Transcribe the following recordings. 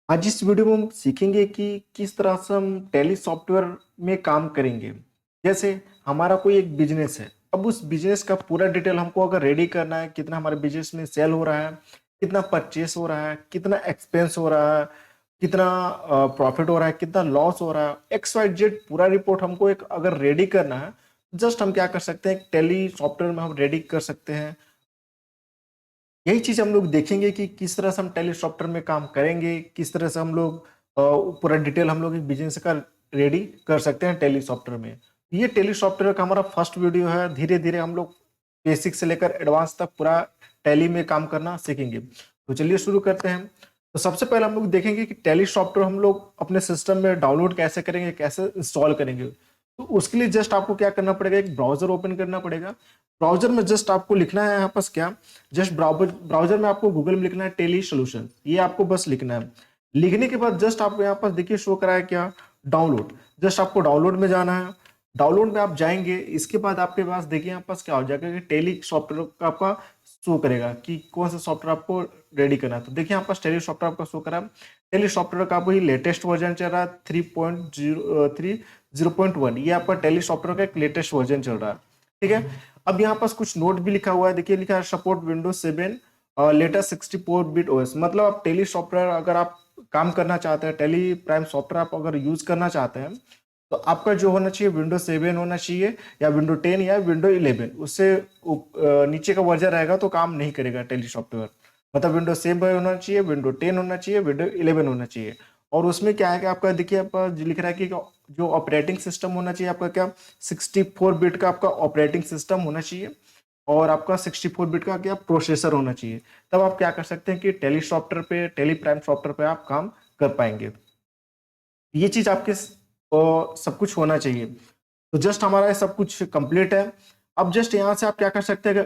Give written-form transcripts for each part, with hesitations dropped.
आज इस वीडियो में हम सीखेंगे कि किस तरह से हम टैली सॉफ्टवेयर में काम करेंगे। जैसे हमारा कोई एक बिजनेस है, अब उस बिजनेस का पूरा डिटेल हमको अगर रेडी करना है, कितना हमारे बिजनेस में सेल हो रहा है, कितना परचेस हो रहा है, कितना एक्सपेंस हो रहा है, कितना प्रॉफिट हो रहा है, कितना लॉस हो रहा है, एक्स वाई जेड पूरा रिपोर्ट हमको एक अगर रेडी करना है, जस्ट हम क्या कर सकते हैं, टैली सॉफ्टवेयर में हम रेडी कर सकते हैं। यही चीज हम लोग देखेंगे कि किस तरह से हम टैली सॉफ्टवेयर में काम करेंगे, किस तरह से हम लोग पूरा डिटेल हम लोग एक बिजनेस का रेडी कर सकते हैं टैली सॉफ्टवेयर में। ये टैली सॉफ्टवेयर का हमारा फर्स्ट वीडियो है। धीरे धीरे हम लोग बेसिक से लेकर एडवांस तक पूरा टैली में काम करना सीखेंगे। तो चलिए शुरू करते हैं। तो सबसे पहले हम लोग देखेंगे कि टैली सॉफ्टवेयर हम लोग अपने सिस्टम में डाउनलोड कैसे करेंगे, कैसे इंस्टॉल करेंगे। तो उसके लिए जस्ट आपको क्या करना पड़ेगा, एक ब्राउजर ओपन करना पड़ेगा। ब्राउजर में जस्ट आपको लिखना है यहाँ पास क्या, जस्ट ब्राउजर में आपको गूगल में लिखना है टेली सोल्यूशन, ये आपको बस लिखना है। लिखने के बाद जस्ट आपको यहाँ पास देखिए शो करा है क्या, डाउनलोड। जस्ट आपको डाउनलोड में जाना है। डाउनलोड में आप जाएंगे, इसके बाद आपके पास देखिए यहाँ पास क्या हो जाएगा कि टेली सॉफ्टवेयर का आपका शो करेगा कि कौन सा सॉफ्टवेयर आपको रेडी करना है। तो देखिए यहाँ पास टेली सॉफ्टवेयर आपका शो करा। टेली सॉफ्टवेयर का वही लेटेस्ट वर्जन चल रहा है 3.0.1, ये आपका टेली सॉफ्टवेयर का एक लेटेस्ट वर्जन चल रहा है। ठीक है, अब यहाँ पास कुछ नोट भी लिखा हुआ है, देखिए लिखा है सपोर्ट विंडोज 7 और लेटेस्ट 64 बिट ओएस। मतलब आप टेली सॉफ्टवेयर अगर आप काम करना चाहते हैं, टेली प्राइम सॉफ्टवेयर आप अगर यूज करना चाहते हैं, तो आपका जो होना चाहिए विंडोज 7 होना चाहिए, या विंडो 10 या विंडो 11। उससे नीचे का वर्जन रहेगा तो काम नहीं करेगा टेली सॉफ्टवेयर। मतलब विंडो 7 होना चाहिए, विंडो 10 होना चाहिए, विंडो 11 होना चाहिए। और उसमें क्या है कि आपका देखिए आपका जो लिख रहा है कि जो ऑपरेटिंग सिस्टम होना चाहिए आपका क्या, 64 बिट का आपका ऑपरेटिंग सिस्टम होना चाहिए, और आपका 64 बिट का क्या प्रोसेसर होना चाहिए। तब आप क्या कर सकते हैं कि टेली सॉफ्टवेयर पे, टेली प्राइम सॉफ्टवेयर पे आप काम कर पाएंगे। ये चीज आपके सब कुछ होना चाहिए। तो जस्ट हमारा ये सब कुछ कंप्लीट है। अब जस्ट यहाँ से आप क्या कर सकते हैं कि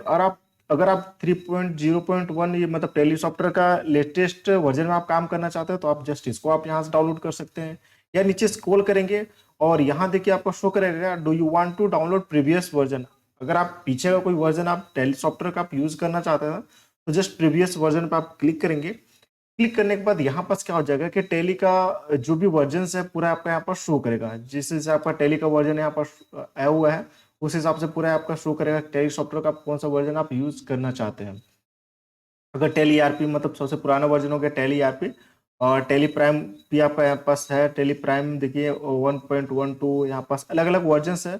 अगर आप 3.0.1 ये मतलब टेली सॉफ्टवेयर का लेटेस्ट वर्जन में आप काम करना चाहते हैं, तो आप जस्ट इसको आप यहाँ से डाउनलोड कर सकते हैं, या नीचे स्क्रॉल करेंगे और यहाँ देखिए आपको शो करेगा do you want to download previous version. अगर आप पीछे का कोई वर्जन आप टेली सॉफ्टवेयर का आप यूज करना चाहते हैं, तो जस्ट प्रीवियस वर्जन पर आप क्लिक करेंगे। क्लिक करने के बाद यहाँ पास क्या हो जाएगा कि टेली का जो भी वर्जन है पूरा आपका यहाँ पर शो करेगा। जिस हिसाब आपका टेली का वर्जन यहाँ पर आया हुआ है, उस हिसाब से पूरा आपका शो करेगा टेली सॉफ्टवेयर का कौन सा वर्जन आप यूज करना चाहते हैं। अगर टेली ईआरपी मतलब सबसे पुराना वर्जन हो गया टेली ईआरपी, और टेली प्राइम भी आपका यहाँ पास है। टेली प्राइम देखिए 1.12, यहाँ पास अलग अलग वर्जन है।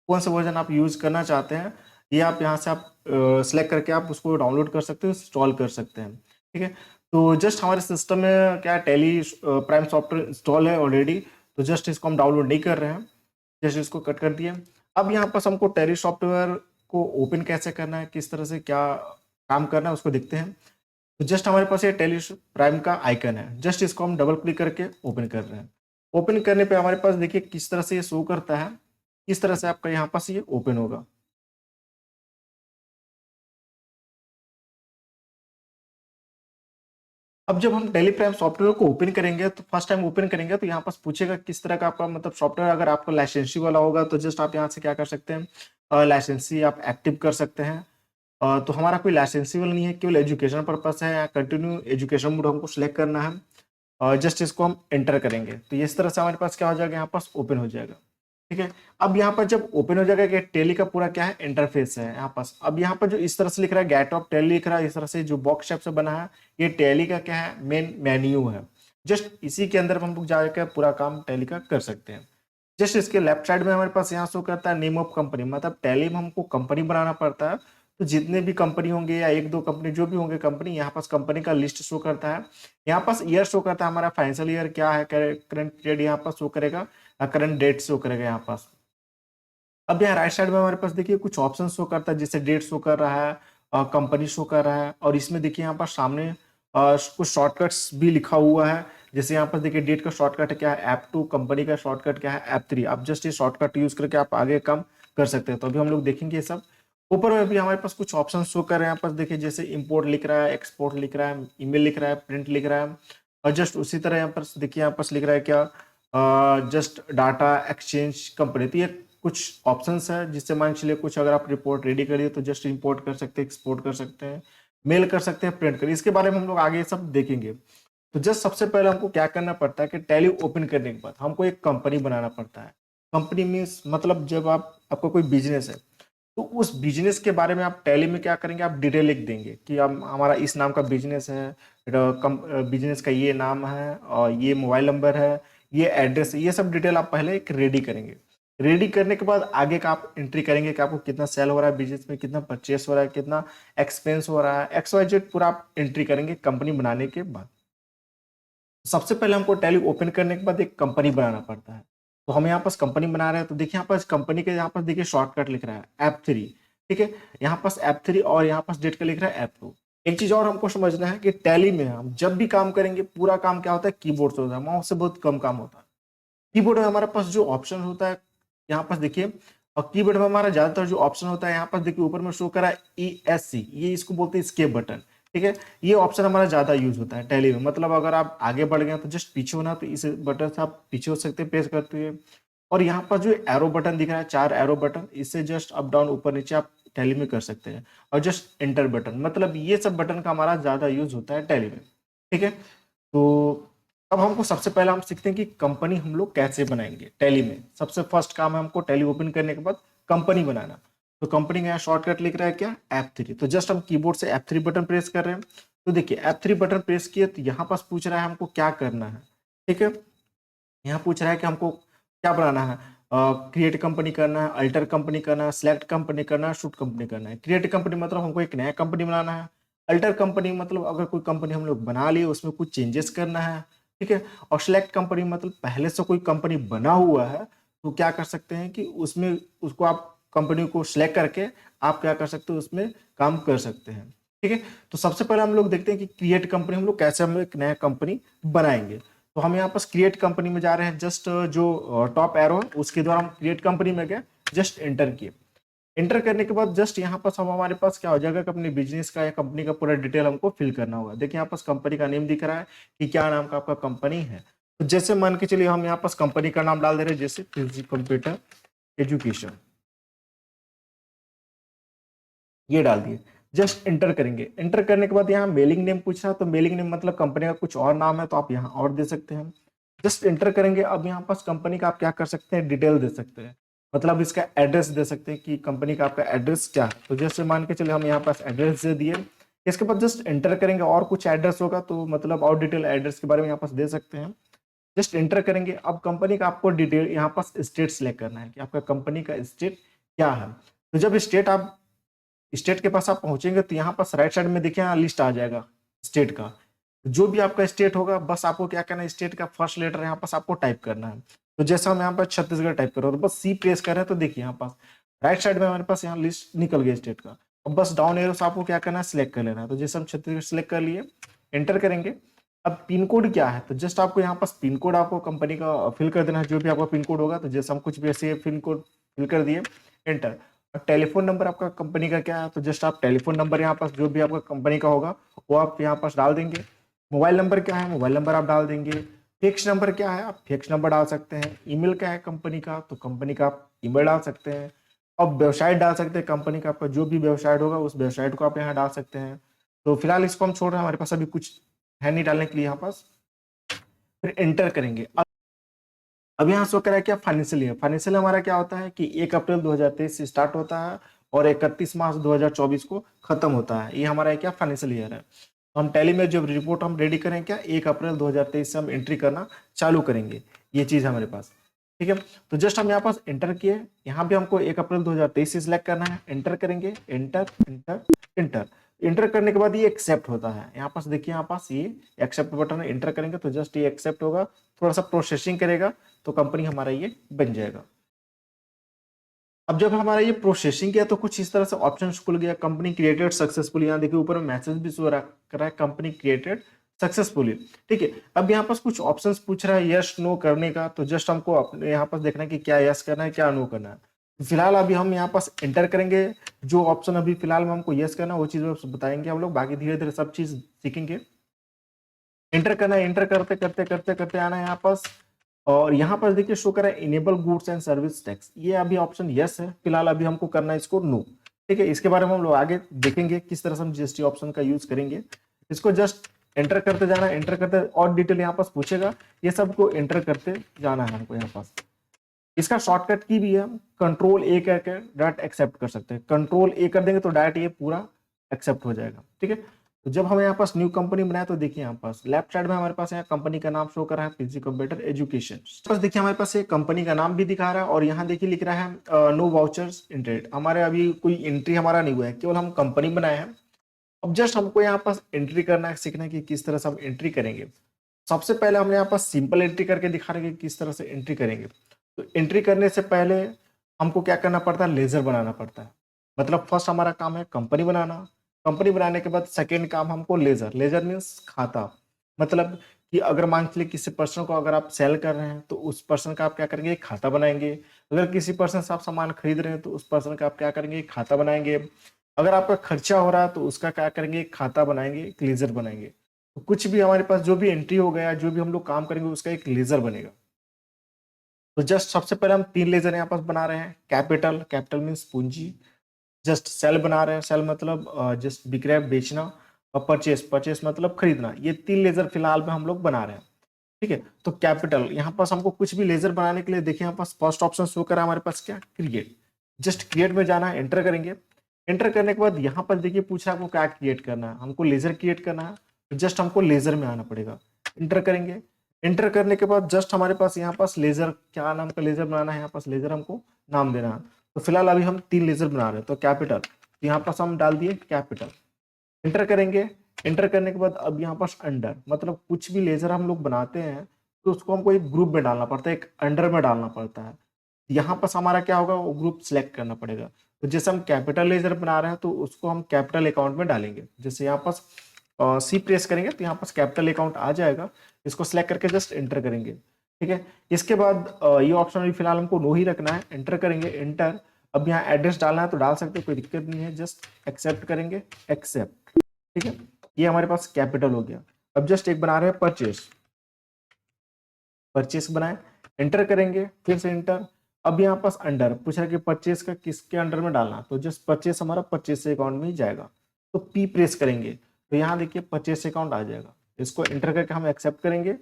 कौन सा वर्जन आप यूज करना चाहते हैं, ये आप यहाँ से आप सेलेक्ट करके आप उसको डाउनलोड कर सकते हो, इंस्टॉल कर सकते हैं। ठीक है, तो जस्ट हमारे सिस्टम में क्या टेली प्राइम सॉफ्टवेयर इंस्टॉल है ऑलरेडी, तो जस्ट इसको हम डाउनलोड नहीं कर रहे हैं। जस्ट इसको कट कर दिए। अब यहाँ पास हमको टेली सॉफ्टवेयर को ओपन कैसे करना है, किस तरह से क्या काम करना है उसको देखते हैं। तो जस्ट हमारे पास ये टेली प्राइम का आइकन है, जस्ट इसको हम डबल क्लिक करके ओपन कर रहे हैं। ओपन करने पे हमारे पास देखिए किस तरह से ये शो करता है, किस तरह से आपका यहाँ पास ये ओपन होगा। अब जब हम टेली प्राइम सॉफ्टवेयर को ओपन करेंगे, तो फर्स्ट टाइम ओपन करेंगे तो यहाँ पास पूछेगा किस तरह का आपका मतलब सॉफ्टवेयर। अगर आपका लाइसेंसी वाला होगा तो जस्ट आप यहाँ से क्या कर सकते हैं, लाइसेंसी आप एक्टिव कर सकते हैं। तो हमारा कोई लाइसेंसी वाला नहीं है, केवल एजुकेशन पर्पस है, या कंटिन्यू एजुकेशन मोड हमको सिलेक्ट करना है। और जस्ट इसको हम एंटर करेंगे तो इस तरह से हमारे पास क्या हो जाएगा, यहाँ पास ओपन हो जाएगा। ठीक है, अब यहाँ पर जब ओपन हो जाएगा कि टेली का पूरा क्या है इंटरफेस है यहाँ पास। अब यहाँ पर जो इस तरह से लिख रहा है गेट ऑफ टेली लिख रहा है, इस तरह से जो बॉक्स शेप से बना है, ये टेली का क्या है, मेन मेन्यू है। जस्ट इसी के अंदर हम लोग जाकर पूरा काम टेली का कर सकते हैं। जस्ट इसके लेफ्ट साइड में हमारे पास यहाँ शो करता है नेम ऑफ कंपनी, मतलब टैली में हमको कंपनी बनाना पड़ता है। तो जितने भी कंपनी होंगे या एक दो कंपनी जो भी होंगे कंपनी, यहाँ पास कंपनी का लिस्ट शो करता है। यहाँ पास ईयर शो करता है, हमारा फाइनेंशियल ईयर क्या है, करंट पीरियड यहाँ पास शो करेगा, करंट डेट शो करेगा यहाँ पास। अब यहाँ राइट साइड में हमारे पास देखिए कुछ ऑप्शन शो करता है, जैसे डेट शो कर रहा है, कंपनी शो कर रहा है, और इसमें देखिए यहाँ पर सामने कुछ शॉर्टकट्स भी लिखा हुआ है। जैसे यहाँ पर देखिए डेट का शॉर्टकट क्या है F2, कंपनी का शॉर्टकट क्या है F3। आप जस्ट ये शॉर्टकट यूज करके आप आगे काम कर सकते हैं। तो अभी हम लोग देखेंगे ये सब। ऊपर में भी हमारे पास कुछ ऑप्शन शो कर रहे हैं। यहाँ पर देखिए जैसे इंपोर्ट लिख रहा है, एक्सपोर्ट लिख रहा है, ईमेल लिख रहा है, प्रिंट लिख रहा है। और जस्ट उसी तरह यहाँ पर देखिए यहाँ पर लिख रहा है क्या, जस्ट डाटा एक्सचेंज कंपनी। तो ये कुछ ऑप्शंस है, जिससे मान चलिए कुछ अगर आप रिपोर्ट रेडी करिए तो जस्ट इंपोर्ट कर सकते हैं, एक्सपोर्ट कर सकते हैं, मेल कर सकते हैं, प्रिंट करिए। इसके बारे में हम लोग आगे सब देखेंगे। तो जस्ट सबसे पहले हमको क्या करना पड़ता है कि टैली ओपन करने के बाद हमको एक कंपनी बनाना पड़ता है। कंपनी मीन्स मतलब जब आपका कोई बिजनेस है तो उस बिजनेस के बारे में आप टैली में क्या करेंगे, आप डिटेल लिख देंगे कि हम हमारा इस नाम का बिजनेस है, बिजनेस का ये नाम है और ये मोबाइल नंबर है, ये एड्रेस है, ये सब डिटेल आप पहले एक रेडी करेंगे। रेडी करने के बाद आगे का आप एंट्री करेंगे कि आपको कितना सेल हो रहा है बिजनेस में, कितना परचेस हो रहा है, कितना एक्सपेंस हो रहा है, XYZ पूरा आप एंट्री करेंगे कंपनी बनाने के बाद। सबसे पहले हमको टैली ओपन करने के बाद एक कंपनी बनाना पड़ता है। तो हम यहाँ पास कंपनी बना रहे हैं, तो देखिए यहाँ पास कंपनी के यहाँ पास देखिए शॉर्टकट लिख रहा है F3। ठीक है, यहाँ पास F3 और यहाँ पास डेट का लिख रहा है F2। एक चीज और हमको समझना है कि टैली में हम जब भी काम करेंगे पूरा काम क्या होता है, कीबोर्ड से होता है, माउस से बहुत कम काम होता है। कीबोर्ड में हमारे पास जो ऑप्शन होता है यहाँ पास देखिए, और कीबोर्ड में हमारा ज्यादातर जो ऑप्शन होता है यहाँ पास देखिए ऊपर में शो करा है ESC, ये इसको बोलते हैं स्केप बटन। ठीक है, ये ऑप्शन हमारा ज्यादा यूज होता है टैली में। मतलब अगर आप आगे बढ़ गए तो जस्ट पीछे होना, तो इस बटन से आप पीछे हो सकते हैं प्रेस करते हुए। और यहाँ पर जो एरो बटन दिख रहा है, 4 एरो बटन, इससे जस्ट अप डाउन ऊपर नीचे आप टैली में कर सकते हैं। और जस्ट एंटर बटन, मतलब ये सब बटन का हमारा ज्यादा यूज होता है टैली में। ठीक है, तो अब हमको सबसे पहले हम सीखते हैं कि कंपनी हम लोग कैसे बनाएंगे टैली में। सबसे फर्स्ट काम है हमको टैली ओपन करने के बाद कंपनी बनाना। तो कंपनी का यहाँ शॉर्टकट लिख रहा है क्या, F3। तो जस्ट हम कीबोर्ड से F3 बटन प्रेस कर रहे हैं। तो देखिए F3 बटन प्रेस किए तो यहाँ पास पूछ रहा है हमको क्या करना है। ठीक है, यहाँ पूछ रहा है कि हमको क्या बनाना है, क्रिएट कंपनी करना है, अल्टर कंपनी करना है, सिलेक्ट कंपनी करना है, शूट कंपनी करना है। क्रिएट कंपनी मतलब हमको एक नया कंपनी बनाना है। अल्टर कंपनी मतलब अगर कोई कंपनी हम लोग बना लिए उसमें कुछ चेंजेस करना है। ठीक है, और सिलेक्ट कंपनी मतलब पहले से कोई कंपनी बना हुआ है तो क्या कर सकते हैं कि उसमें उसको आप कंपनी को सिलेक्ट करके आप क्या कर सकते हो, उसमें काम कर सकते हैं। ठीक है, तो सबसे पहले हम लोग देखते हैं कि क्रिएट कंपनी हम लोग कैसे हम एक नया कंपनी बनाएंगे। तो हम यहाँ पास क्रिएट कंपनी में जा रहे हैं, जस्ट जो टॉप एरो है उसके द्वारा हम क्रिएट कंपनी में गए, जस्ट एंटर किए। एंटर करने के बाद जस्ट यहाँ पास हम हमारे पास क्या हो जाएगा कि अपने बिजनेस का या कंपनी का पूरा डिटेल हमको फिल करना होगा। देखिए यहाँ पास कंपनी का नेम दिख रहा है कि क्या नाम का आपका कंपनी है। तो जैसे मान के चलिए हम यहाँ पास कंपनी का नाम डाल दे रहे हैं, जैसे पीजी कंप्यूटर एजुकेशन, ये डाल दिए। जस्ट एंटर करेंगे। एंटर करने के बाद यहाँ मेलिंग नेम पूछ रहा है, तो मेलिंग नेम मतलब कंपनी का कुछ और नाम है तो आप यहाँ और दे सकते हैं। जस्ट एंटर करेंगे। अब यहाँ पास कंपनी का आप क्या कर सकते हैं, डिटेल दे सकते हैं, मतलब इसका एड्रेस दे सकते हैं कि कंपनी का आपका एड्रेस क्या है। तो जैसे मान के चले हम यहाँ पास एड्रेस दे दिए। इसके बाद जस्ट एंटर करेंगे, और कुछ एड्रेस होगा तो मतलब और डिटेल एड्रेस के बारे में यहाँ पास दे सकते हैं। जस्ट एंटर करेंगे। अब कंपनी का आपको डिटेल यहाँ पास स्टेट सिलेक्ट करना है कि आपका कंपनी का स्टेट क्या है। तो जब स्टेट आप स्टेट के पास आप पहुंचेंगे तो यहाँ पास राइट साइड में देखिए यहाँ लिस्ट आ जाएगा स्टेट का। जो भी आपका स्टेट होगा बस आपको क्या करना है, स्टेट का फर्स्ट लेटर यहाँ पास आपको टाइप करना है। तो जैसे हम यहाँ पर छत्तीसगढ़ टाइप कर रहे हो तो बस सी प्रेस कर रहे हैं, तो देखिए यहाँ पास राइट साइड में हमारे पास यहाँ लिस्ट निकल गई स्टेट का। अब बस डाउन एरो से आपको क्या करना है, सिलेक्ट कर लेना है। तो जैसे हम छत्तीसगढ़ सिलेक्ट कर लिए, एंटर करेंगे। अब पिन कोड क्या है, तो जस्ट आपको यहाँ पास पिन कोड आपको कंपनी का फिल कर देना है, जो भी आपका पिन कोड होगा। तो जैसे हम कुछ भी ऐसे पिन कोड फिल कर दिए, एंटर। टेलीफोन नंबर आपका कंपनी का क्या है, तो जस्ट आप टेलीफोन नंबर यहाँ पास जो भी आपका कंपनी का होगा वो आप यहाँ पास डाल देंगे। मोबाइल नंबर क्या है, मोबाइल नंबर आप डाल देंगे। फिक्स नंबर क्या है, आप फिक्स नंबर डाल सकते हैं। ईमेल क्या है कंपनी का, तो कंपनी का आप ईमेल डाल सकते हैं। अब वेबसाइट डाल सकते हैं कंपनी का, आपका जो भी वेबसाइट होगा उस वेबसाइट को आप यहाँ डाल सकते हैं। तो फिलहाल इसको हम छोड़ रहे हैं, हमारे पास अभी कुछ है नहीं डालने के लिए यहाँ पास। फिर एंटर करेंगे। अब यहाँ शो करा क्या, फाइनेंशियल ईयर। फाइनेंशियल हमारा क्या होता है कि 1 अप्रैल 2023 से स्टार्ट होता है और 31 मार्च 2024 को खत्म होता है। ये हमारा क्या फाइनेंशियल ईयर है। तो हम टैली में जब रिपोर्ट हम रेडी करें क्या, 1 अप्रैल 2023 से हम एंट्री करना चालू करेंगे। ये चीज है हमारे पास। ठीक है, तो जस्ट हम यहाँ पास एंटर किए। यहाँ भी हमको 1 अप्रैल 2023 से सिलेक्ट करना है, एंटर करेंगे। Enter enter enter. एंटर करने के बाद ये एक्सेप्ट होता है। यहाँ पास देखिए, यहाँ पास ये एक्सेप्ट बटन है, एंटर करेंगे तो जस्ट ये एक्सेप्ट होगा, थोड़ा सा प्रोसेसिंग करेगा तो कंपनी हमारा ये बन जाएगा। अब जब हमारा ये प्रोसेसिंग किया तो कुछ इस तरह से ऑप्शन खुल गया, कंपनी क्रिएटेड सक्सेसफुली। यहाँ देखिए ऊपर में मैसेज भी शो कर रहा है, कंपनी क्रिएटेड सक्सेसफुली। ठीक है, अब यहाँ पास कुछ ऑप्शंस पूछ रहा है यस नो करने का, तो जस्ट हमको अपने यहाँ पास देखना है कि क्या यस करना है क्या नो करना है। फिलहाल अभी हम यहाँ पास एंटर करेंगे। जो ऑप्शन अभी फिलहाल में हमको यस करना है वो चीज बताएंगे हम लोग, बाकी धीरे धीरे सब चीज सीखेंगे। एंटर करना है, एंटर करते करते करते करते आना है यहाँ पास। और यहाँ पर देखिए शो करा है enable goods and service tax, ये अभी ऑप्शन यस है। फिलहाल अभी हमको करना है इसको नो। ठीक है, इसके बारे में हम लोग आगे देखेंगे किस तरह से हम जीएसटी ऑप्शन का यूज करेंगे। इसको जस्ट एंटर करते जाना, एंटर करते और डिटेल यहाँ पास पूछेगा, ये सबको एंटर करते जाना है हमको यहाँ पास। इसका शॉर्टकट की भी है, कंट्रोल ए करके डायरेक्ट एक्सेप्ट कर सकते हैं, कंट्रोल ए कर देंगे तो डायरेक्ट ये पूरा एक्सेप्ट हो जाएगा। ठीक है, तो जब हम यहाँ पास न्यू कंपनी बनाए तो देखिए यहाँ पास लेफ्ट साइड में हमारे पास यहाँ कंपनी का नाम शो कर रहा है, पीजी कंप्यूटर एजुकेशन। बस देखिए हमारे पास ये कंपनी का नाम भी दिखा रहा है और यहाँ देखिए लिख रहा है नो वाउचर्स एंट्रीड। हमारे अभी कोई एंट्री हमारा नहीं हुआ है, केवल हम कंपनी बनाए हैं। अब जस्ट हमको यहाँ पास एंट्री करना है, सीखना है कि किस तरह से हम एंट्री करेंगे। सबसे पहले हमने यहाँ पास सिंपल एंट्री करके दिखा रहे हैं कि किस तरह से एंट्री करेंगे। तो एंट्री करने से पहले हमको क्या करना पड़ता है, लेजर बनाना पड़ता है। मतलब फर्स्ट हमारा काम है कंपनी बनाना, कंपनी बनाने के बाद सेकेंड काम हमको लेजर, लेजर मीन्स खाता। मतलब कि अगर मान लीजिए किसी पर्सन को अगर आप सेल कर रहे हैं तो उस पर्सन का आप क्या करेंगे, एक खाता बनाएंगे। अगर किसी पर्सन से आप सामान खरीद रहे हैं तो उस पर्सन का आप क्या करेंगे, एक खाता बनाएंगे। अगर आपका खर्चा हो रहा है तो उसका क्या करेंगे, एक खाता बनाएंगे, एक लेजर बनाएंगे। तो कुछ भी हमारे पास जो भी एंट्री हो गया, जो भी हम लोग काम करेंगे उसका एक लेजर बनेगा। तो जस्ट सबसे पहले हम 3 लेजर यहाँ पास बना रहे हैं। कैपिटल, कैपिटल मीन्स पूंजी। जस्ट सेल बना रहे हैं, सेल मतलब जस्ट बिक्री बेचना। और परचेस, परचेस मतलब खरीदना। ये 3 लेजर फिलहाल में हम लोग बना रहे हैं। ठीक है, तो कैपिटल यहाँ पास हमको कुछ भी लेजर बनाने के लिए देखिए यहाँ पास फर्स्ट ऑप्शन शो करा हमारे पास क्या, क्रिएट। जस्ट क्रिएट में जाना है, एंटर करेंगे। एंटर करने के बाद यहाँ पर देखिए पूछा आपको क्या क्रिएट करना है, हमको लेजर क्रिएट करना है। तो जस्ट हमको लेजर में आना पड़ेगा, एंटर करेंगे। एंटर करने के बाद जस्ट हमारे पास यहाँ पास लेजर, क्या नाम का लेजर बनाना है, यहाँ पास लेजर हमको नाम देना है। तो फिलहाल अभी हम 3 लेजर बना रहे हैं, तो कैपिटल, तो यहाँ पास हम डाल दिए कैपिटल। एंटर करेंगे। एंटर करने के बाद अब यहाँ पास अंडर, मतलब कुछ भी लेजर हम लोग बनाते हैं तो उसको हमको एक ग्रुप में डालना पड़ता है, एक अंडर में डालना पड़ता है। यहाँ पास हमारा क्या होगा, वो ग्रुप सेलेक्ट करना पड़ेगा। तो जैसे हम कैपिटल लेजर बना रहे हैं तो उसको हम कैपिटल अकाउंट में डालेंगे। जैसे यहाँ पास सी प्रेस करेंगे तो यहाँ पास कैपिटल अकाउंट आ जाएगा। इसको सिलेक्ट करके जस्ट एंटर करेंगे। ठीक है, इसके बाद ये ऑप्शन अभी फिलहाल हमको नो ही रखना है। एंटर करेंगे, एंटर। अब यहाँ एड्रेस डालना है तो डाल सकते हैं, कोई दिक्कत नहीं है। जस्ट एक्सेप्ट करेंगे, एक्सेप्ट। ठीक है, ये हमारे पास कैपिटल हो गया। अब जस्ट एक बना रहे हैं परचेस, परचेस बनाए। एंटर करेंगे, फिर से एंटर। अब यहाँ पास अंडर पूछ रहा है कि परचेस का किसके अंडर में डालना, तो जस्ट परचेस हमारा परचेस अकाउंट में ही जाएगा। तो पी प्रेस करेंगे तो यहाँ देखिए परचेस अकाउंट आ जाएगा। इसको एंटर करके हम एक्सेप्ट करेंगे।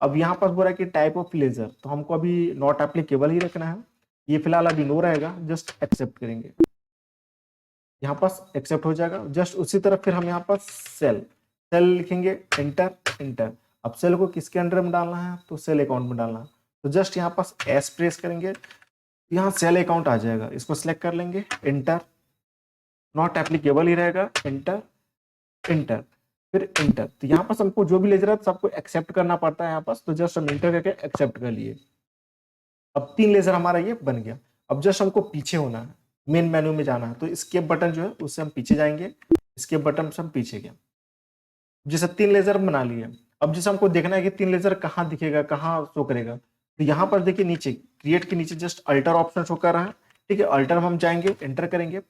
अब यहाँ पास बोल रहा है कि टाइप ऑफ लेजर, तो हमको अभी नॉट एप्लीकेबल ही रखना है। ये फिलहाल अभी नो रहेगा, जस्ट एक्सेप्ट करेंगे। यहाँ पास एक्सेप्ट हो जाएगा। जस्ट उसी तरह फिर हम यहाँ पास सेल, सेल लिखेंगे, एंटर, एंटर। अब सेल को किसके अंडर में डालना है, तो सेल अकाउंट में डालना है। तो जस्ट यहाँ पास एस प्रेस करेंगे, यहाँ सेल अकाउंट आ जाएगा। इसको सिलेक्ट कर लेंगे, एंटर। नॉट एप्लीकेबल ही रहेगा, एंटर, एंटर, फिर एंटर। तो यहाँ पास हमको जो भी लेजर है सबको एक्सेप्ट करना पड़ता है यहाँ पास। तो जस्ट हम एंटर करके एक्सेप्ट कर लिए। अब 3 लेजर हमारा ये बन गया। अब जस्ट हमको पीछे होना है, मेन मेन्यू में जाना है। तो स्केप बटन जो है उससे हम पीछे जाएंगे, स्केप बटन से हम पीछे गए। जैसे 3 लेजर बना लिए। अब जैसे हमको देखना है कि 3 लेजर कहाँ दिखेगा, कहाँ शो करेगा। तो यहाँ पर देखिए नीचे क्रिएट के नीचे जस्ट अल्टर ऑप्शन शो कर रहा है। ठीक है, अल्टर में हम जाएंगे, एंटर करेंगे।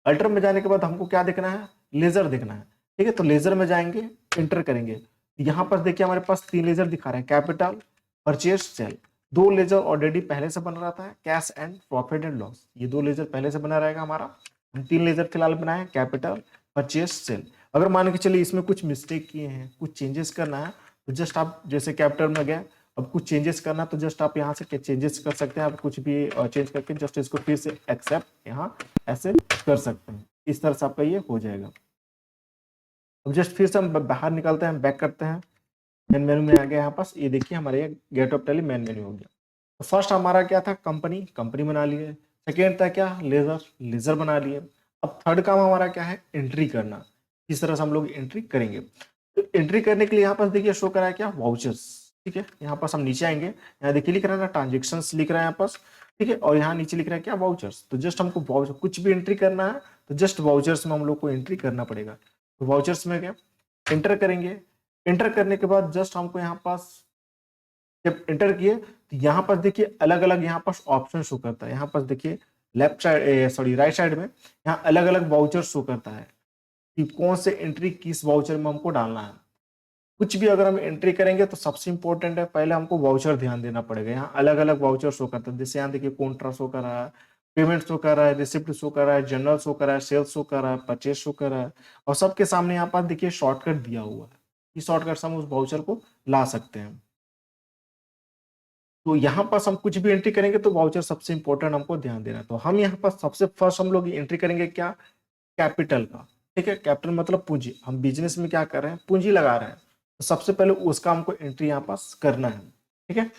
अल्टर में जाने के बाद हमको क्या देखना है, लेजर देखना है। ठीक है, तो लेजर में जाएंगे, एंटर करेंगे। यहाँ पर देखिए हमारे पास 3 लेजर दिखा रहे हैं, capital, purchase, sale. 2 ledger already पहले से बन रहा था, cash and profit and loss. ये 2 लेजर पहले से बना रहेगा हमारा। हम 3 लेजर फिलहाल बनाए, कैपिटल, परचेज, सेल। अगर मान के चलिए इसमें कुछ मिस्टेक किए हैं, कुछ चेंजेस करना है, तो जस्ट आप जैसे कैपिटल में गए, अब कुछ चेंजेस करना तो जस्ट आप यहाँ से चेंजेस कर सकते हैं। आप कुछ भी चेंज करके जस्ट इसको फिर से एक्सेप्ट यहाँ ऐसे कर सकते हैं। इस तरह से आपका ये हो जाएगा। अब जस्ट फिर से हम बाहर निकलते हैं, बैक करते हैं, मेन मेन्यू में आ गया। यहाँ पास ये देखिए हमारे gate of Tally main menu हो गया। तो फर्स्ट हमारा क्या था, कंपनी, कंपनी बना लिए। सेकेंड था क्या, लेजर, लेजर बना लिए। अब थर्ड काम हमारा क्या है, एंट्री करना। किस तरह से हम लोग एंट्री करेंगे। तो एंट्री करने के लिए यहाँ पास देखिए शो करा है क्या, वाउचर्स। ठीक है, यहाँ पास हम नीचे आएंगे, यहाँ देखिए लिख रहा है ना ट्रांजेक्शन लिख रहा है यहाँ पास। ठीक है, और यहाँ नीचे लिख रहा है क्या, वाउचर्स। तो जस्ट हमको वाउचर कुछ भी एंट्री करना है तो जस्ट वाउचर्स में हम लोग को एंट्री करना पड़ेगा। तो वाउचर्स में गया, एंटर करेंगे। एंटर करने के बाद जस्ट हमको यहाँ पास जब एंटर किए तो यहाँ पर देखिए अलग अलग यहाँ पास ऑप्शन शो करता है। यहाँ पास देखिए left side, sorry right side में यहाँ अलग अलग वाउचर शो करता है कि कौन से एंट्री किस वाउचर में हमको डालना है। कुछ भी अगर हम एंट्री करेंगे तो सबसे इंपॉर्टेंट है पहले हमको वाउचर ध्यान देना पड़ेगा। यहाँ अलग अलग वाउचर शो करता है। जैसे यहाँ देखिए कॉन्ट्रा शो कर रहा है, पेमेंट शो कर रहा है, रिसिप्ट शो कर रहा है, जनरल शो कर रहा है, सेल्स शो कर रहा है, परचेज शो कर रहा है। और सबके सामने यहाँ पर देखिए शॉर्टकट दिया हुआ है। इस शॉर्टकट से हम उस वाउचर को ला सकते हैं। तो यहाँ पर हम कुछ भी एंट्री करेंगे तो वाउचर सबसे इंपॉर्टेंट हमको ध्यान देना है। तो हम यहाँ पर सबसे फर्स्ट हम लोग एंट्री करेंगे क्या, कैपिटल का। ठीक है, कैपिटल मतलब पूंजी। हम बिजनेस में क्या कर रहे हैं, पूंजी लगा रहे हैं, तो सबसे पहले उसका हमको एंट्री यहाँ पास करना है। ठीक है,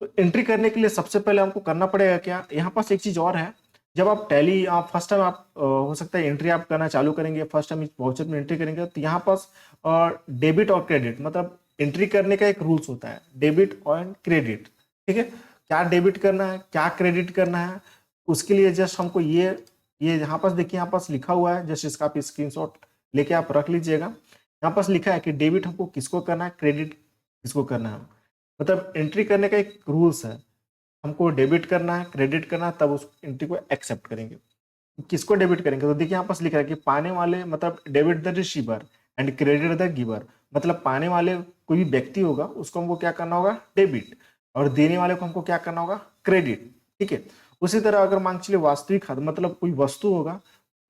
तो एंट्री करने के लिए सबसे पहले हमको करना पड़ेगा क्या, यहाँ पास एक चीज और है। जब आप टैली आप फर्स्ट टाइम आप हो सकता है एंट्री आप करना चालू करेंगे, फर्स्ट टाइम इस वाउचर में एंट्री करेंगे, तो यहाँ पास डेबिट और क्रेडिट मतलब एंट्री करने का एक रूल्स होता है, डेबिट और क्रेडिट। ठीक है, क्या डेबिट करना है क्या क्रेडिट करना है, उसके लिए जस्ट हमको ये यहाँ पास देखिए, यहाँ पास लिखा हुआ है, जस्ट इसका आप स्क्रीनशॉट लेके आप रख लीजिएगा। यहाँ पास लिखा है कि डेबिट हमको किसको करना है, क्रेडिट किसको करना है। मतलब एंट्री करने का एक रूल्स है, हमको डेबिट करना है क्रेडिट करना है, तब उस एंट्री को एक्सेप्ट करेंगे। किसको डेबिट करेंगे, तो देखिए यहाँ पास लिखा है कि पाने वाले मतलब debit the receiver and credit the giver. मतलब पाने वाले कोई भी व्यक्ति होगा उसको हमको क्या करना होगा, डेबिट, और देने वाले को हमको क्या करना होगा, क्रेडिट। ठीक है, उसी तरह अगर मान चलिए वास्तविक हद मतलब कोई वस्तु होगा,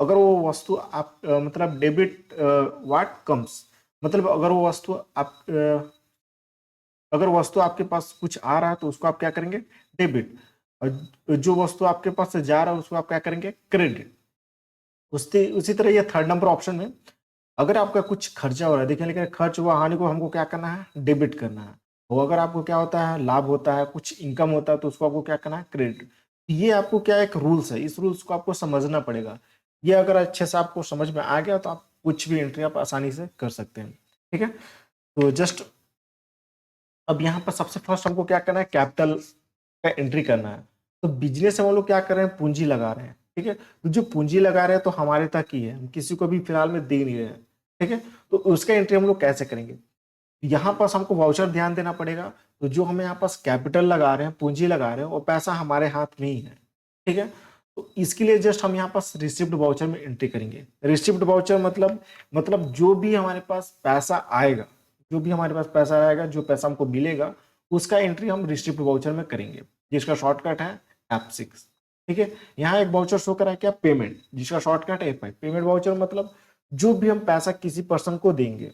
अगर वो वस्तु आप मतलब डेबिट व्हाट कम्स, मतलब अगर वो वस्तु आप अगर वस्तु आपके पास कुछ आ रहा है तो उसको आप क्या करेंगे, डेबिट, और जो वस्तु आपके पास से जा रहा है उसको आप क्या करेंगे, क्रेडिट। उसी तरह ये थर्ड नंबर ऑप्शन में अगर आपका कुछ खर्चा हो रहा है, देखिए लिखा है खर्च हुआ हानि को हमको क्या करना है, डेबिट करना है। और अगर आपको क्या होता है, लाभ होता है, कुछ इनकम होता है, तो उसको आपको क्या करना है, क्रेडिट। ये आपको क्या एक रूल्स है, इस रूल्स को आपको समझना पड़ेगा। ये अगर अच्छे से आपको समझ में आ गया तो आप कुछ भी एंट्री आप आसानी से कर सकते हैं। ठीक है, तो जस्ट अब यहाँ पर सबसे फर्स्ट हमको क्या करना है, कैपिटल का एंट्री करना है। तो बिजनेस में हम लोग क्या कर रहे हैं, पूंजी लगा रहे हैं। ठीक है, तो जो पूंजी लगा रहे हैं तो हमारे तक ही है, हम किसी को भी फिलहाल में दे नहीं रहे हैं। ठीक है, तो उसका एंट्री हम लोग कैसे करेंगे, यहाँ पास हमको वाउचर ध्यान देना पड़ेगा। तो जो हमें यहाँ पास कैपिटल लगा रहे हैं, पूंजी लगा रहे हैं, वो पैसा हमारे हाथ में ही है। ठीक है, तो इसके लिए जस्ट हम यहाँ पास रिसिप्ट वाउचर में एंट्री करेंगे। रिसिप्ट वाउचर मतलब जो भी हमारे पास पैसा आएगा, जो भी हमारे पास पैसा आएगा, जो पैसा हमको मिलेगा, उसका एंट्री हम रिसिप्ट वाउचर में करेंगे, जिसका शॉर्टकट है F6। ठीक है, यहाँ एक वाउचर शो करा है क्या, पेमेंट, जिसका शॉर्टकट है F5। पेमेंट वाउचर मतलब जो भी हम पैसा किसी पर्सन को देंगे,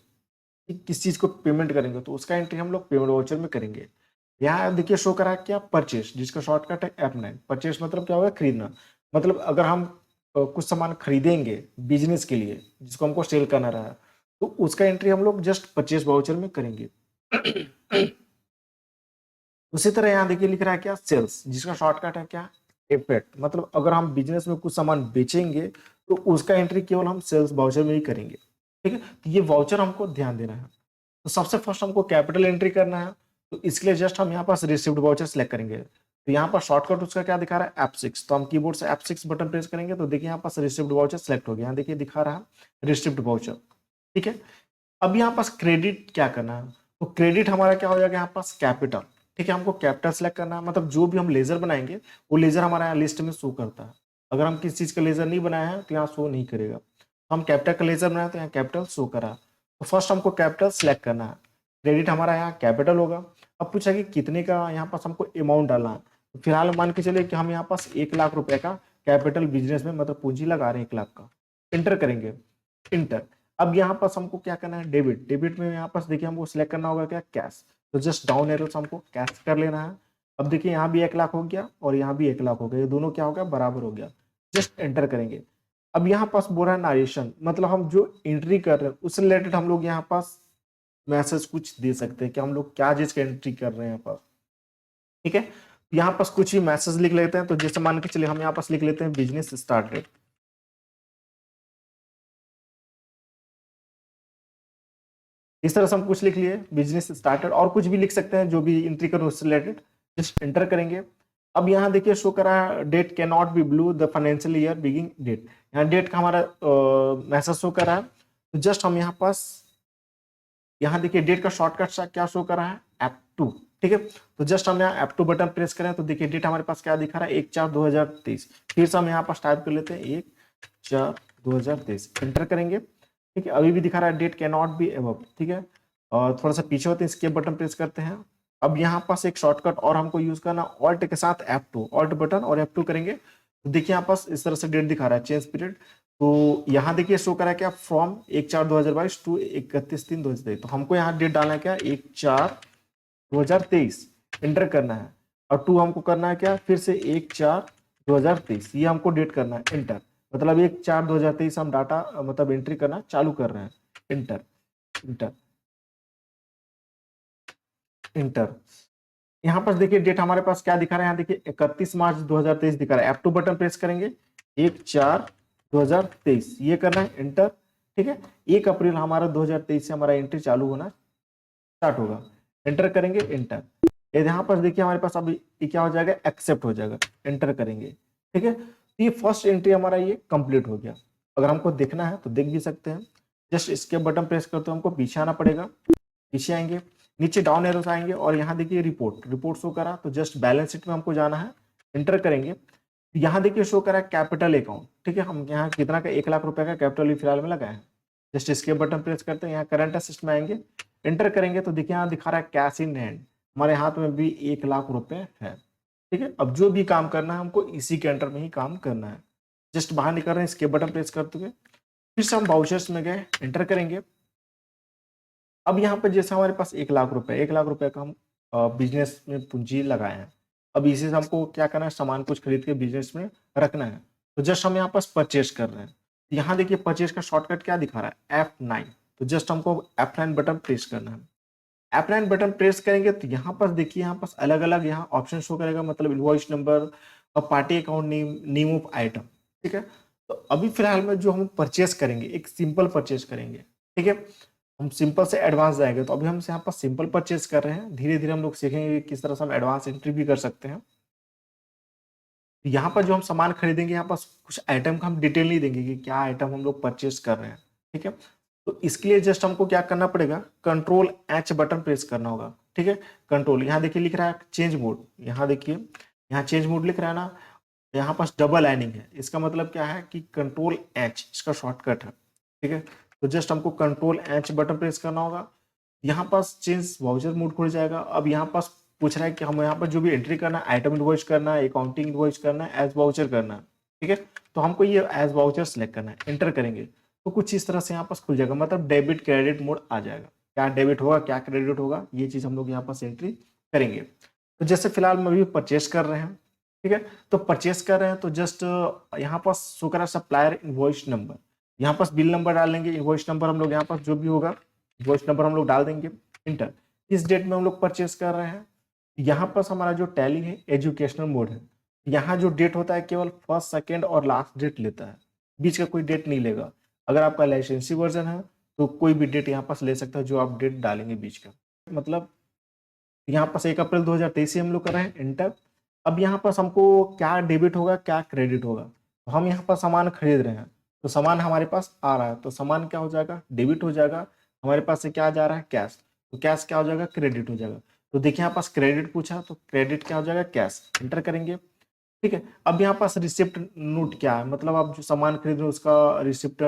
किस चीज को पेमेंट करेंगे, तो उसका एंट्री हम लोग पेमेंट वाउचर में करेंगे। यहाँ देखिए शो करा क्या, परचेस, जिसका शॉर्टकट है F9। परचेस मतलब क्या होगा, खरीदना। मतलब अगर हम कुछ सामान खरीदेंगे बिजनेस के लिए, जिसको हमको सेल करना रहा है, तो उसका एंट्री हम लोग जस्ट परचेस वाउचर में करेंगे। उसी तरह यहाँ देखिए लिख रहा है क्या, सेल्स, जिसका शॉर्टकट है क्या, इफेक्ट। मतलब अगर हम बिजनेस में कुछ सामान बेचेंगे तो उसका एंट्री केवल हम सेल्स वाउचर में ही करेंगे। ठीक है, तो ये वाउचर हमको ध्यान देना है। तो सबसे फर्स्ट हमको कैपिटल एंट्री करना है, तो इसके लिए जस्ट हम यहाँ पास रिसिप्ट वाउचर सेलेक्ट करेंगे। तो यहाँ पर शॉर्टकट उसका क्या दिखा रहा है, F6। तो हम कीबोर्ड से F6 बटन प्रेस करेंगे तो देखिए यहाँ पास रिसिप्ट वाउचर सेलेक्ट हो गया। यहाँ देखिए दिखा रहा है रिसिप्ट वाउचर। ठीक है, अब यहाँ पास क्रेडिट क्या करना है, तो क्रेडिट हमारा क्या हो जाएगा, यहाँ पास कैपिटल। ठीक है, हमको कैपिटल सेलेक्ट करना है, मतलब जो भी हम लेजर बनाएंगे वो लेजर हमारा यहाँ लिस्ट में शो करता है। अगर हम किसी चीज का लेजर नहीं बनाया है तो यहाँ शो नहीं करेगा। तो हम कैपिटल का लेजर बनाए तो यहाँ कैपिटल शो करा। तो फर्स्ट हमको कैपिटल सेलेक्ट करना है, क्रेडिट हमारा यहाँ कैपिटल होगा। अब पूछा कि कितने का यहाँ पास हमको अमाउंट डालना है, तो फिलहाल मान के चलिए कि हम यहाँ पास 1 लाख रुपए का कैपिटल बिजनेस में मतलब पूंजी लगा रहे हैं 1 लाख का। इंटर करेंगे, इंटर। अब यहाँ पास हमको क्या करना है, डेबिट। डेबिट में यहाँ पास देखिए हमको सिलेक्ट करना होगा क्या, कैश। तो जस्ट डाउन एरो से हमको कैश कर लेना है। अब देखिए यहाँ भी 1 लाख हो गया और यहाँ भी 1 लाख हो गया, ये दोनों क्या हो गया, बराबर हो गया। जस्ट एंटर करेंगे। अब यहाँ पास बोल रहा है नारेशन, मतलब हम जो एंट्री कर रहे हैं उससे रिलेटेड हम लोग यहाँ पास मैसेज कुछ दे सकते हैं कि हम लोग क्या चीज का एंट्री कर रहे हैं यहाँ पास। ठीक है, यहाँ पास कुछ भी मैसेज लिख लेते हैं। तो जैसे मान के चलिए हम यहाँ पास लिख लेते हैं बिजनेस स्टार्टेड। इस तरह से हम कुछ लिख लिए, बिजनेस स्टार्टेड, और कुछ भी लिख सकते हैं जो भी एंट्री करो उससे रिलेटेड। जस्ट एंटर करेंगे। अब यहाँ देखिए शो करा है date can not be blue the financial year beginning date. यहाँ डेट का हमारा मैसेज शो करा है। तो जस्ट हम यहाँ पास यहाँ देखिए डेट का शॉर्टकट क्या शो करा है, F2। ठीक है, तो जस्ट हम यहाँ F2 बटन प्रेस करें तो देखिए डेट हमारे पास क्या दिखा रहा है, 1/4/2023। फिर से हम यहाँ पास टाइप कर लेते हैं 1/4/2023, एंटर करेंगे। ठीक है, अभी भी दिखा रहा है date can not B above. ठीक है, और थोड़ा सा पीछे होते हैं, स्केप बटन प्रेस करते हैं। अब यहाँ पास एक शॉर्टकट और हमको यूज करना, ऑल्ट के साथ F2, ऑल्ट बटन और F2 करेंगे। तो देखिए यहाँ पास इस तरह से डेट दिखा रहा है, चेंज पीरियड तो यहाँ देखिए शो करा क्या, फ्रॉम 1/4/2022 टू 31/3/2023। तो हमको यहाँ डेट डालना है क्या, 1/4/2023 इंटर करना है, और टू हमको करना है क्या, फिर से 1/4/2023, ये हमको डेट करना है इंटर। मतलब 1/4/2023 हम डाटा मतलब एंट्री करना चालू कर रहे हैं, इंटर इंटर इंटर। यहाँ पर देखिए डेट हमारे पास क्या दिखा रहा है, यहाँ देखिए 31 मार्च 2023 दिखा रहा है। F2 बटन प्रेस करेंगे, 1/4/2023 ये करना है, इंटर। ठीक है, 1 अप्रैल हमारा 2023 से हमारा एंट्री चालू होना स्टार्ट होगा, इंटर करेंगे, इंटर। यहाँ पर देखिए हमारे पास अभी ये क्या हो जाएगा, एक्सेप्ट हो जाएगा, इंटर करेंगे। ठीक है, तो ये फर्स्ट एंट्री हमारा ये कंप्लीट हो गया। अगर हमको देखना है तो देख भी सकते हैं, जस्ट इसके बटन प्रेस करते हमको पीछे आना पड़ेगा, पीछे आएंगे, नीचे डाउन एरोस आएंगे, और यहाँ देखिए रिपोर्ट रिपोर्ट शो करा, तो जस्ट बैलेंस शीट में हमको जाना है, इंटर करेंगे। यहाँ देखिए शो करा कैपिटल अकाउंट। ठीक है, हम यहाँ कितना का 1 लाख रुपए का कैपिटल फिलहाल में लगाए हैं, जस्ट इसके बटन प्रेस करते हैं, यहाँ करंट असेट्स में आएंगे, इंटर करेंगे, तो देखिए यहाँ दिखा रहा है कैश इन हैंड, हमारे हाथ में भी 1 लाख रुपए है। ठीक है, अब जो भी काम करना है हमको इसी के अंडर में ही काम करना है। जस्ट बाहर निकल रहे हैं, इसके बटन प्रेस करते हुए फिर से हम वाउचर्स में गए, इंटर करेंगे। अब यहाँ पर जैसे हमारे पास 1 लाख रुपए, 1 लाख रुपए का हम बिजनेस में पूंजी लगाए हैं, अब इसी से हमको क्या करना है, सामान कुछ खरीद के बिजनेस में रखना है। तो जस्ट हम यहाँ पास परचेज कर रहे हैं, यहाँ देखिए परचेज का शॉर्टकट क्या दिखा रहा है, F9। तो जस्ट हमको F9 बटन प्रेस करना है। F9 बटन प्रेस करेंगे तो यहाँ पर देखिए, यहाँ पास अलग अलग यहाँ ऑप्शन शो करेगा, मतलब इनवॉइस नंबर और party account name, name of item. ठीक है, तो अभी फिलहाल में जो हम परचेस करेंगे, एक सिंपल परचेस करेंगे। ठीक है, हम सिंपल से एडवांस जाएंगे, तो अभी हम यहाँ पर सिंपल परचेस कर रहे हैं, धीरे धीरे हम लोग सीखेंगे किस तरह से हम एडवांस एंट्री भी कर सकते हैं। यहाँ पर जो हम सामान खरीदेंगे, यहाँ पर कुछ आइटम का हम डिटेल नहीं देंगे कि क्या आइटम हम लोग परचेस कर रहे हैं। ठीक है, तो इसके लिए जस्ट हमको क्या करना पड़ेगा, Ctrl+H बटन प्रेस करना होगा। ठीक है, कंट्रोल, यहाँ देखिए लिख रहा है चेंज मोड, यहाँ देखिए यहाँ चेंज मोड लिख रहा है ना, यहाँ पास डबल लाइनिंग है, इसका मतलब क्या है कि Ctrl+H इसका शॉर्टकट है। ठीक है, तो जस्ट हमको Ctrl+H बटन प्रेस करना होगा, यहाँ पास चेंज वाउचर मोड खुल जाएगा। अब यहाँ पास पूछ रहा है कि हम यहाँ पर जो भी एंट्री करना है, आइटम इनवॉइस करना है, अकाउंटिंग इनवॉइस करना है, एज वाउचर करना है। ठीक है, तो हमको ये एज वाउचर सेलेक्ट करना है, एंटर करेंगे, तो कुछ इस तरह से यहाँ पास खुल जाएगा, मतलब डेबिट क्रेडिट मोड आ जाएगा, क्या डेबिट होगा क्या क्रेडिट होगा, ये चीज हम लोग यहाँ पास एंट्री करेंगे। तो जैसे फिलहाल में अभी परचेस कर रहे हैं, ठीक है, तो परचेस कर रहे हैं, तो जस्ट यहाँ पास शो करा सप्लायर इनवॉइस नंबर, यहाँ पास बिल नंबर डालेंगे, इनवॉइस नंबर हम लोग यहाँ पास जो भी होगा इनवॉइस नंबर हम लोग डाल देंगे, इंटर। इस डेट में हम लोग परचेस कर रहे हैं, यहाँ पास हमारा जो टैली है एजुकेशनल मोड है, यहाँ जो डेट होता है केवल फर्स्ट सेकेंड और लास्ट डेट लेता है, बीच का कोई डेट नहीं लेगा। अगर आपका लाइसेंसी वर्जन है तो कोई भी डेट यहाँ पास ले सकता है, जो आप डेट डालेंगे बीच का, मतलब यहाँ पास 1 अप्रैल 2023 से हम लोग कर रहे हैं, इंटर। अब यहाँ पास हमको क्या डेबिट होगा क्या क्रेडिट होगा, तो हम यहाँ पर सामान खरीद रहे हैं, तो सामान हमारे पास आ रहा है, तो सामान क्या हो जाएगा, डेबिट हो जाएगा। हमारे पास से क्या जा रहा है, कैश, तो कैश क्या हो जाएगा, क्रेडिट हो जाएगा। तो देखिए यहाँ पास क्रेडिट पूछा, तो क्रेडिट क्या हो जाएगा, कैश, इंटर करेंगे। ठीक है, अब यहाँ पास रिसिप्ट नोट क्या है, मतलब आप जो सामान खरीद रहे हो उसका रिसिप्ट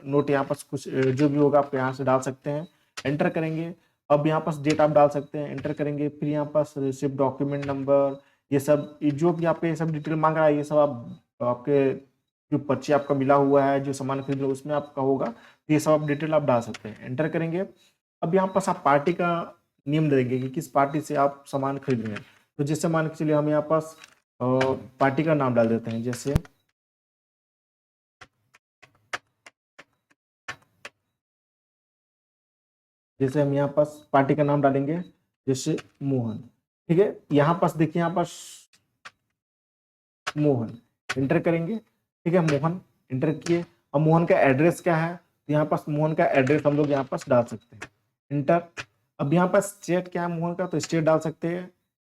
नोट यहाँ पास कुछ जो भी होगा आप यहाँ से डाल सकते हैं, एंटर करेंगे। अब यहाँ पास डेट आप डाल सकते हैं, एंटर करेंगे, फिर यहाँ पास रिसिप्ट डॉक्यूमेंट नंबर, ये सब जो भी आपके ये सब डिटेल मांग रहा है, ये सब आप आपके जो पर्ची आपका मिला हुआ है, जो सामान खरीद रहे हो उसमें आपका होगा, तो ये सब आप डिटेल आप डाल सकते हैं, एंटर करेंगे। अब यहाँ पास आप पार्टी का नियम देंगे कि किस पार्टी से आप सामान खरीद रहे हैं, तो जैसे मान के चलिए हम यहाँ पास पार्टी का नाम डाल देते हैं, जैसे हम यहाँ पास पार्टी का नाम डालेंगे, जैसे मोहन। ठीक है, यहाँ पास देखिए यहाँ पास मोहन, इंटर करेंगे। ठीक है, मोहन इंटर किए। अब मोहन का एड्रेस क्या है, तो यहाँ पास मोहन का एड्रेस हम लोग यहाँ पास डाल सकते हैं, इंटर। अब यहाँ पास स्टेट क्या है मोहन का, तो स्टेट डाल सकते हैं।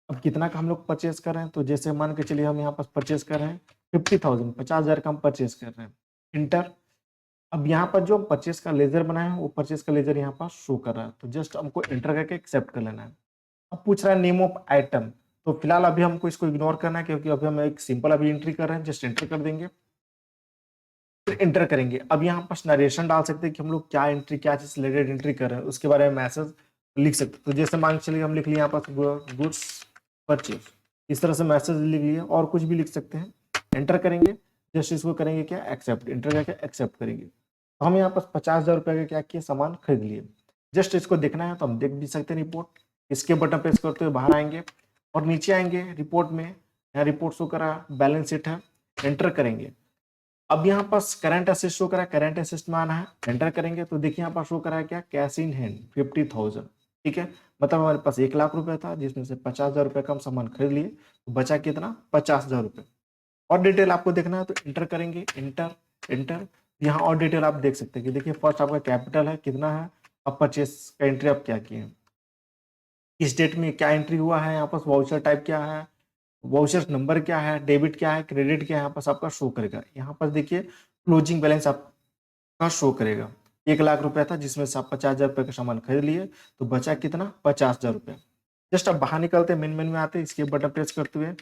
अब कितना का हम लोग परचेस कर रहे हैं, तो जैसे मान के चलिए हम यहाँ पास परचेस कर रहे हैं 50,000, 50,000 का हम परचेस कर रहे हैं, इंटर। अब यहाँ पर जो परचेस का लेजर बनाए हैं वो परचेस का लेजर यहाँ पास शो कर रहा है, तो जस्ट हमको एंटर करके एक्सेप्ट कर लेना है। अब पूछ रहा है नेम ऑफ आइटम, तो फिलहाल अभी हमको इसको इग्नोर करना है, क्योंकि अभी हम एक सिंपल अभी एंट्री कर रहे हैं, जस्ट एंटर कर देंगे, फिर एंटर करेंगे। अब यहाँ पास नरेशन डाल सकते हैं कि हम लोग क्या एंट्री, क्या चीज रिलेटेड एंट्री कर रहे हैं, उसके बारे में मैसेज लिख सकते हैं। तो जैसे मान के चलिए हम लिख लिए यहाँ पास गुड्स परचेज, इस तरह से मैसेज लिख लिए, और कुछ भी लिख सकते हैं, एंटर करेंगे। जस्ट इसको करेंगे क्या, एक्सेप्ट, इंटर करके एक्सेप्ट करेंगे। तो हम यहाँ पर 50,000 रुपये का क्या किए, सामान खरीद लिए। जस्ट इसको देखना है तो हम देख भी सकते हैं रिपोर्ट। इसके बटन प्रेस करते हुए बाहर आएंगे और नीचे आएंगे रिपोर्ट में, यहाँ रिपोर्ट शो करा, बैलेंस शीट है, एंटर करेंगे। अब यहाँ पास करंट असेट शो करा, करंट असेट में आना है, एंटर करेंगे तो देखिए यहाँ पर शो करा है क्या, कैश इन हैंड 50,000। ठीक है, मतलब हमारे पास 1,00,000 रुपए था जिसमें से 50,000 रुपए का हम सामान खरीद लिए, तो बचा कितना, 50,000 रुपए। और डिटेल आपको देखना है तो इंटर करेंगे, इंटर इंटर। यहाँ और डिटेल आप देख सकते हैं कि देखिए फर्स्ट आपका कैपिटल है कितना है, अब परचेस का एंट्री आप क्या किए, किस डेट में क्या एंट्री हुआ है, यहाँ पर वाउचर टाइप क्या है, वाउचर नंबर क्या है, डेबिट क्या है, क्रेडिट क्या है, यहाँ पर आपका शो करेगा। यहाँ पर देखिए क्लोजिंग बैलेंस आपका शो करेगा, 1,00,000 रुपया था जिसमें से आप 50,000 रुपये का सामान खरीद लिए, तो बचा कितना, 50,000 रुपये। जस्ट अब बाहर निकलते हैं, मेन मेन्यू में आते हैं, इसके बटन प्रेस करते हुए